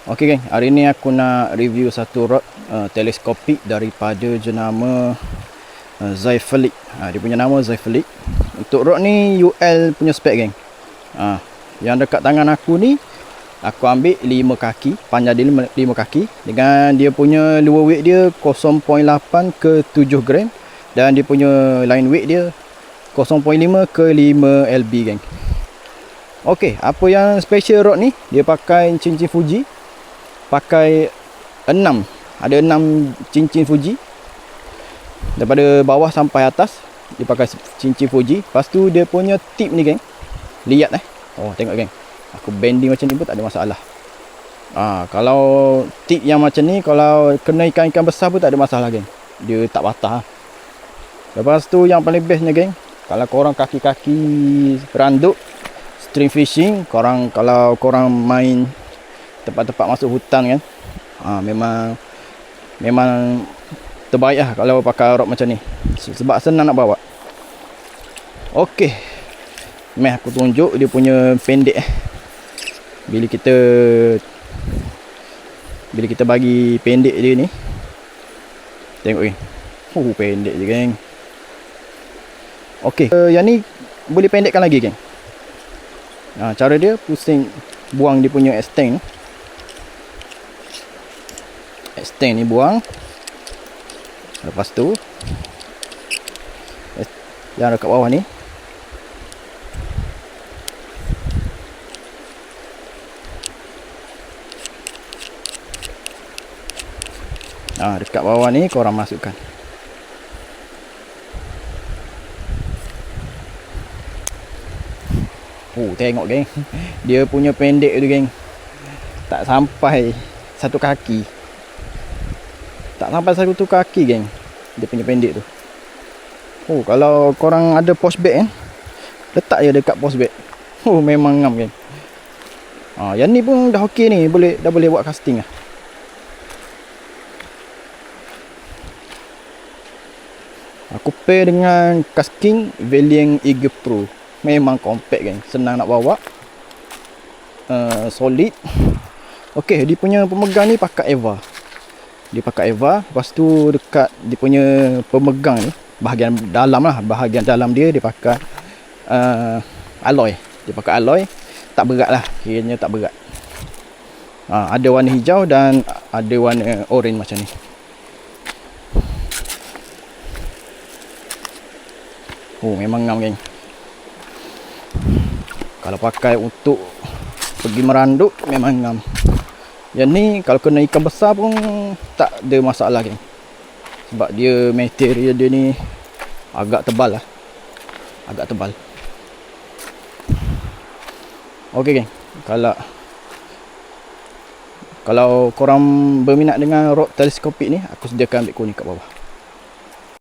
Okey geng, hari ni aku nak review satu rod teleskopik daripada jenama Xifelik. Dia punya nama Xifelik. Untuk rod ni UL punya spek geng. Yang dekat tangan aku ni aku ambil 5 kaki, panjang dia 5 kaki dengan dia punya luar weight dia 0.8 ke 7 gram dan dia punya line weight dia 0.5 ke 5 lb geng. Okey, apa yang special rod ni? Dia pakai cincin Fuji. Pakai 6. Ada 6 cincin Fuji. Daripada bawah sampai atas dia pakai cincin Fuji. Lepas tu dia punya tip ni geng. Lihat Oh, tengok geng. Aku bending macam ni pun tak ada masalah. Kalau tip yang macam ni, kalau kena ikan-ikan besar pun tak ada masalah geng. Dia tak patah. Lepas tu yang paling bestnya geng, kalau korang kaki-kaki randuk stream fishing, kalau korang main tempat-tempat masuk hutan kan, memang terbaik lah kalau pakai rod macam ni, sebab senang nak bawa. Okey, aku tunjuk dia punya pendek. Bila kita bagi pendek dia ni, tengok geng. Pendek je geng. Okey, yang ni boleh pendekkan lagi geng. Cara dia pusing, buang dia punya extend ni buang. Lepas tu yang dekat bawah ni dekat bawah ni korang masukkan. Tengok geng. Dia punya pendek tu geng, tak sampai satu kaki. Geng, dia punya pendek tu. Kalau korang ada post bag letak je dekat post bag. Memang ngam geng. Yang ni pun dah okey ni, dah boleh buat casting lah. Aku pair dengan casting Valiant Eagle Pro. Memang compact geng, senang nak bawa, solid. Okey, dia punya pemegang ni pakai Eva. Lepas tu dekat dia punya pemegang ni, bahagian dalam dia pakai alloy. Dia pakai alloy, tak berat lah, kiranya tak berat. Ada warna hijau dan ada warna orange macam ni. Memang ngam geng. Kalau pakai untuk pergi meranduk memang ngam. Yang ni kalau kena ikan besar pun tak ada masalah geng. Sebab dia material dia ni agak tebal lah. Okey geng. Kalau korang berminat dengan rod teleskopik ni, aku sediakan ambil ni kat bawah.